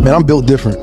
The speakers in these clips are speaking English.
Man, I'm built different,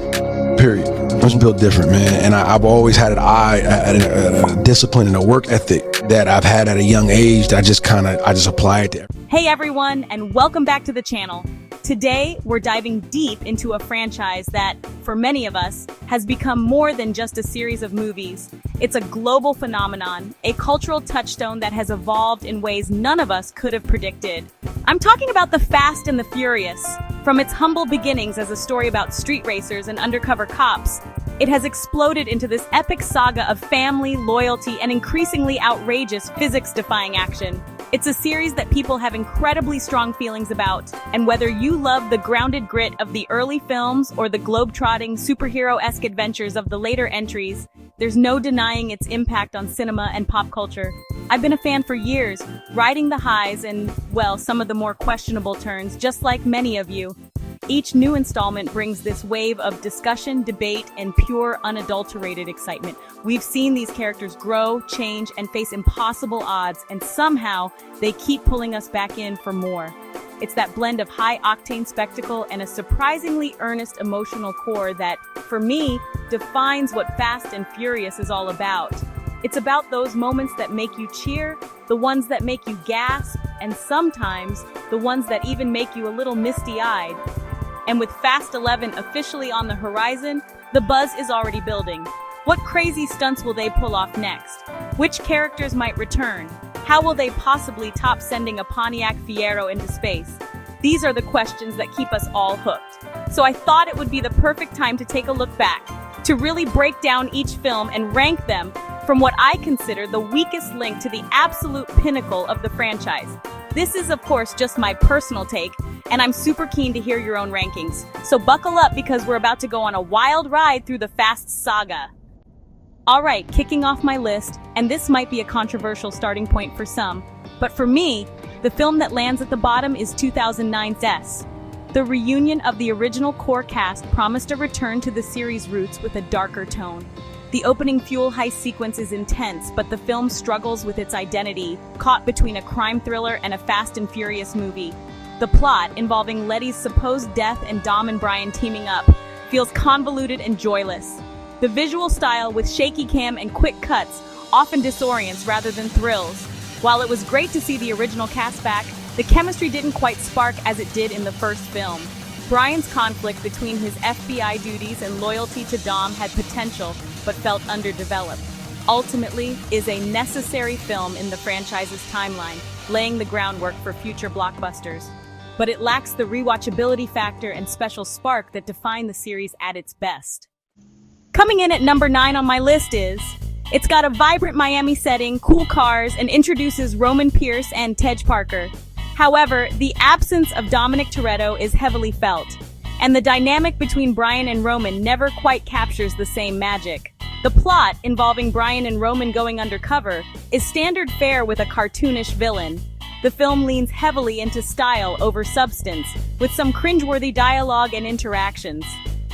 period. I'm just built different, man. And I've always had an eye, a discipline and a work ethic that I've had at a young age that I just apply it to. Hey everyone, and welcome back to the channel. Today, we're diving deep into a franchise that, for many of us, has become more than just a series of movies. It's a global phenomenon, a cultural touchstone that has evolved in ways none of us could have predicted. I'm talking about The Fast and the Furious. From its humble beginnings as a story about street racers and undercover cops, it has exploded into this epic saga of family, loyalty, and increasingly outrageous physics-defying action. It's a series that people have incredibly strong feelings about, and whether you love the grounded grit of the early films or the globe-trotting, superhero-esque adventures of the later entries, there's no denying its impact on cinema and pop culture. I've been a fan for years, riding the highs and, well, some of the more questionable turns, just like many of you. Each new installment brings this wave of discussion, debate, and pure, unadulterated excitement. We've seen these characters grow, change, and face impossible odds, and somehow they keep pulling us back in for more. It's that blend of high-octane spectacle and a surprisingly earnest emotional core that, for me, defines what Fast and Furious is all about. It's about those moments that make you cheer, the ones that make you gasp, and sometimes the ones that even make you a little misty-eyed. And with Fast 11 officially on the horizon, the buzz is already building. What crazy stunts will they pull off next? Which characters might return? How will they possibly top sending a Pontiac Fiero into space? These are the questions that keep us all hooked. So I thought it would be the perfect time to take a look back, to really break down each film and rank them from what I consider the weakest link to the absolute pinnacle of the franchise. This is, of course, just my personal take, and I'm super keen to hear your own rankings. So buckle up because we're about to go on a wild ride through the Fast saga. Alright, kicking off my list, and this might be a controversial starting point for some, but for me, the film that lands at the bottom is 2009's S. The reunion of the original core cast promised a return to the series' roots with a darker tone. The opening fuel heist sequence is intense, but the film struggles with its identity, caught between a crime thriller and a Fast and Furious movie. The plot, involving Letty's supposed death and Dom and Brian teaming up, feels convoluted and joyless. The visual style, with shaky cam and quick cuts, often disorients rather than thrills. While it was great to see the original cast back, the chemistry didn't quite spark as it did in the first film. Brian's conflict between his FBI duties and loyalty to Dom had potential, but felt underdeveloped. Ultimately, is a necessary film in the franchise's timeline, laying the groundwork for future blockbusters. But it lacks the rewatchability factor and special spark that define the series at its best. Coming in at number 9 on my list is, it's got a vibrant Miami setting, cool cars, and introduces Roman Pierce and Tej Parker. However, the absence of Dominic Toretto is heavily felt, and the dynamic between Brian and Roman never quite captures the same magic. The plot, involving Brian and Roman going undercover, is standard fare with a cartoonish villain. The film leans heavily into style over substance, with some cringeworthy dialogue and interactions.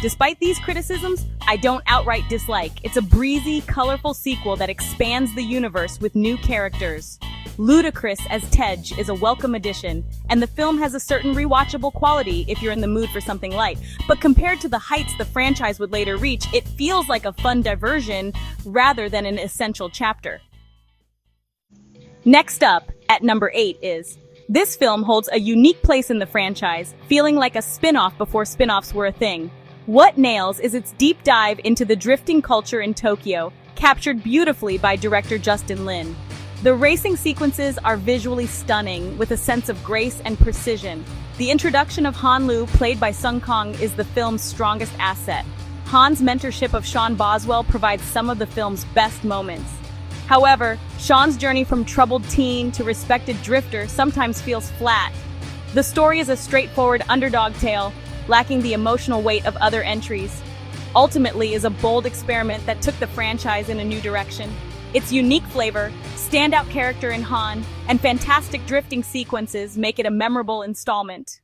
Despite these criticisms, I don't outright dislike. It's a breezy, colorful sequel that expands the universe with new characters. Ludacris as Tej is a welcome addition, and the film has a certain rewatchable quality if you're in the mood for something light. But compared to the heights the franchise would later reach, it feels like a fun diversion rather than an essential chapter. Next up, at number 8 is, this film holds a unique place in the franchise, feeling like a spin-off before spin-offs were a thing. What nails is its deep dive into the drifting culture in Tokyo, captured beautifully by director Justin Lin. The racing sequences are visually stunning, with a sense of grace and precision. The introduction of Han Lu, played by Sung Kang, is the film's strongest asset. Han's mentorship of Sean Boswell provides some of the film's best moments. However, Sean's journey from troubled teen to respected drifter sometimes feels flat. The story is a straightforward underdog tale, lacking the emotional weight of other entries. Ultimately is a bold experiment that took the franchise in a new direction. Its unique flavor, standout character in Han, and fantastic drifting sequences make it a memorable installment.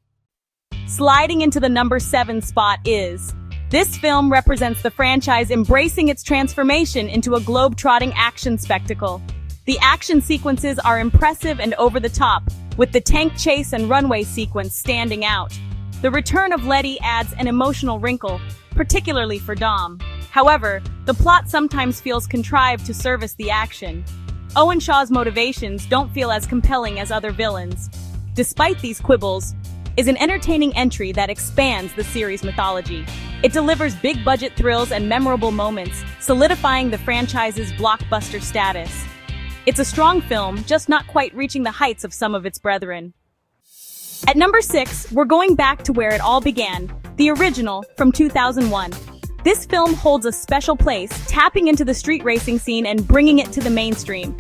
Sliding into the number 7 spot is, this film represents the franchise embracing its transformation into a globe-trotting action spectacle. The action sequences are impressive and over the top, with the tank chase and runway sequence standing out. The return of Letty adds an emotional wrinkle, particularly for Dom. However, the plot sometimes feels contrived to service the action. Owen Shaw's motivations don't feel as compelling as other villains. Despite these quibbles, is an entertaining entry that expands the series' mythology. It delivers big-budget thrills and memorable moments, solidifying the franchise's blockbuster status. It's a strong film, just not quite reaching the heights of some of its brethren. At number 6, we're going back to where it all began, the original from 2001. This film holds a special place, tapping into the street racing scene and bringing it to the mainstream.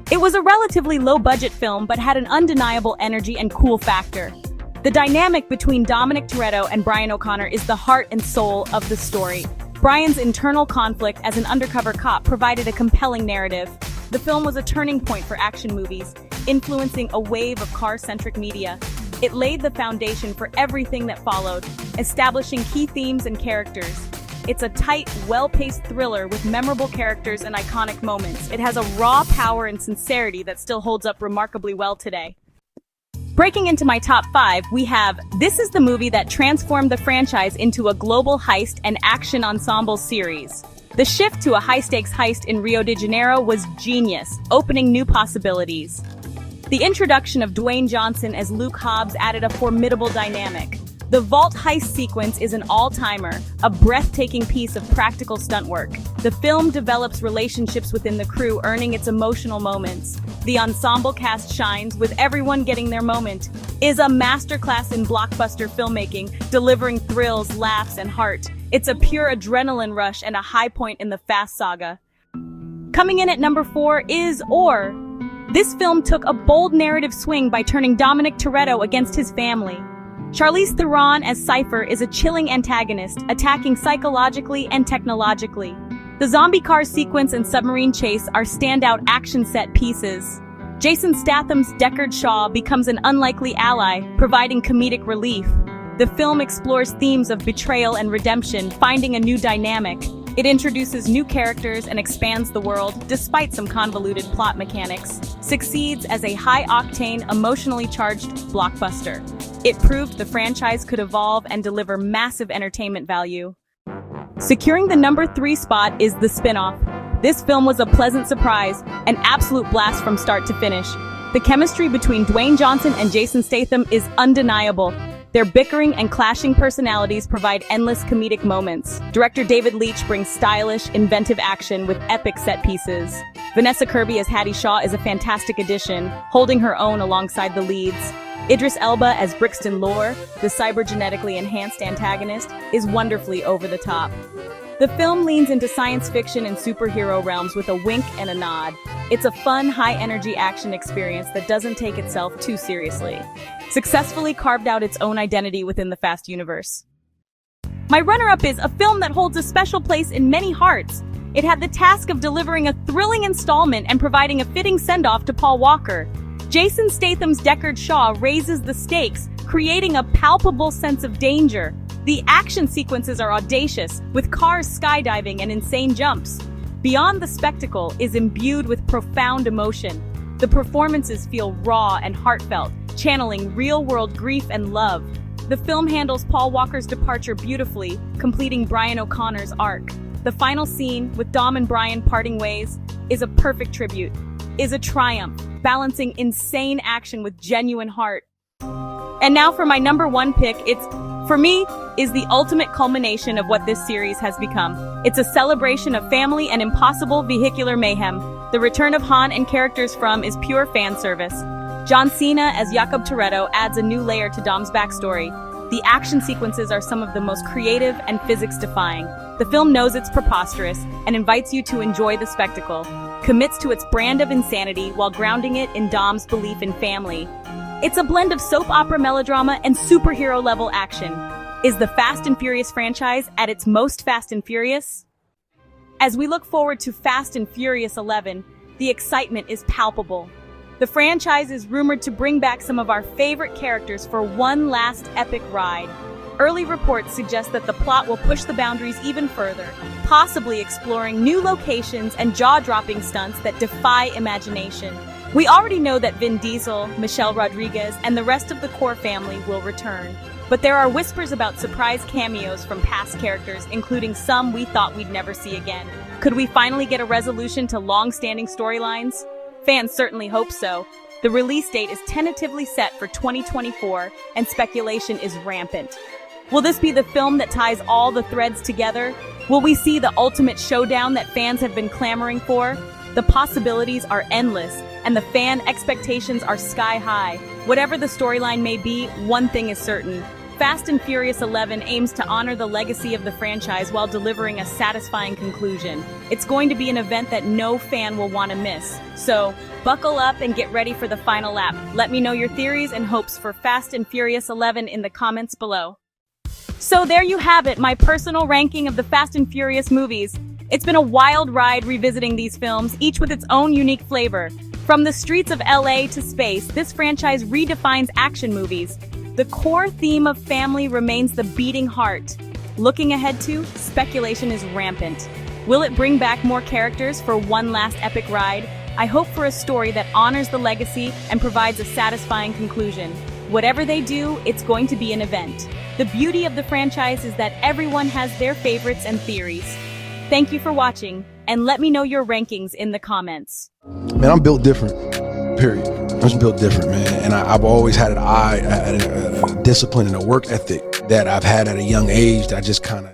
It was a relatively low-budget film but had an undeniable energy and cool factor. The dynamic between Dominic Toretto and Brian O'Connor is the heart and soul of the story. Brian's internal conflict as an undercover cop provided a compelling narrative. The film was a turning point for action movies, influencing a wave of car-centric media. It laid the foundation for everything that followed, establishing key themes and characters. It's a tight, well-paced thriller with memorable characters and iconic moments. It has a raw power and sincerity that still holds up remarkably well today. Breaking into my top 5, we have This is the movie that transformed the franchise into a global heist and action ensemble series. The shift to a high-stakes heist in Rio de Janeiro was genius, opening new possibilities. The introduction of Dwayne Johnson as Luke Hobbs added a formidable dynamic. The vault heist sequence is an all-timer, a breathtaking piece of practical stunt work. The film develops relationships within the crew, earning its emotional moments. The ensemble cast shines, with everyone getting their moment. Is a masterclass in blockbuster filmmaking, delivering thrills, laughs, and heart. It's a pure adrenaline rush and a high point in the Fast saga. Coming in at number 4 is Or. This film took a bold narrative swing by turning Dominic Toretto against his family. Charlize Theron as Cypher is a chilling antagonist, attacking psychologically and technologically. The zombie car sequence and submarine chase are standout action set pieces. Jason Statham's Deckard Shaw becomes an unlikely ally, providing comedic relief. The film explores themes of betrayal and redemption, finding a new dynamic. It introduces new characters and expands the world, despite some convoluted plot mechanics. Succeeds as a high-octane, emotionally charged blockbuster. It proved the franchise could evolve and deliver massive entertainment value. Securing the number 3 spot is the spin-off. This film was a pleasant surprise, an absolute blast from start to finish. The chemistry between Dwayne Johnson and Jason Statham is undeniable. Their bickering and clashing personalities provide endless comedic moments. Director David Leitch brings stylish, inventive action with epic set pieces. Vanessa Kirby as Hattie Shaw is a fantastic addition, holding her own alongside the leads. Idris Elba as Brixton Lore, the cybergenetically enhanced antagonist, is wonderfully over the top. The film leans into science fiction and superhero realms with a wink and a nod. It's a fun, high-energy action experience that doesn't take itself too seriously. Successfully carved out its own identity within the Fast universe. My runner-up is a film that holds a special place in many hearts. It had the task of delivering a thrilling installment and providing a fitting send-off to Paul Walker. Jason Statham's Deckard Shaw raises the stakes, creating a palpable sense of danger. The action sequences are audacious, with cars skydiving and insane jumps. Beyond the spectacle is imbued with profound emotion. The performances feel raw and heartfelt, channeling real-world grief and love. The film handles Paul Walker's departure beautifully, completing Brian O'Connor's arc. The final scene, with Dom and Brian parting ways, is a perfect tribute, is a triumph, balancing insane action with genuine heart. And now for my number 1 pick, for me, is the ultimate culmination of what this series has become. It's a celebration of family and impossible vehicular mayhem. The return of Han and characters from is pure fan service. John Cena as Jakob Toretto adds a new layer to Dom's backstory. The action sequences are some of the most creative and physics-defying. The film knows it's preposterous and invites you to enjoy the spectacle, commits to its brand of insanity while grounding it in Dom's belief in family. It's a blend of soap opera melodrama and superhero-level action. Is the Fast and Furious franchise at its most Fast and Furious? As we look forward to Fast and Furious 11, the excitement is palpable. The franchise is rumored to bring back some of our favorite characters for one last epic ride. Early reports suggest that the plot will push the boundaries even further, possibly exploring new locations and jaw-dropping stunts that defy imagination. We already know that Vin Diesel, Michelle Rodriguez, and the rest of the core family will return. But there are whispers about surprise cameos from past characters, including some we thought we'd never see again. Could we finally get a resolution to long-standing storylines? Fans certainly hope so. The release date is tentatively set for 2024, and speculation is rampant. Will this be the film that ties all the threads together? Will we see the ultimate showdown that fans have been clamoring for? The possibilities are endless, and the fan expectations are sky high. Whatever the storyline may be, one thing is certain. Fast and Furious 11 aims to honor the legacy of the franchise while delivering a satisfying conclusion. It's going to be an event that no fan will want to miss. So, buckle up and get ready for the final lap. Let me know your theories and hopes for Fast and Furious 11 in the comments below. So there you have it, my personal ranking of the Fast and Furious movies. It's been a wild ride revisiting these films, each with its own unique flavor. From the streets of LA to space, this franchise redefines action movies. The core theme of family remains the beating heart. Looking ahead to, speculation is rampant. Will it bring back more characters for one last epic ride? I hope for a story that honors the legacy and provides a satisfying conclusion. Whatever they do, it's going to be an event. The beauty of the franchise is that everyone has their favorites and theories. Thank you for watching, and let me know your rankings in the comments. Man, I'm built different, period. I'm just built different, man. And I've always had an eye, a discipline and a work ethic that I've had at a young age that I just kind of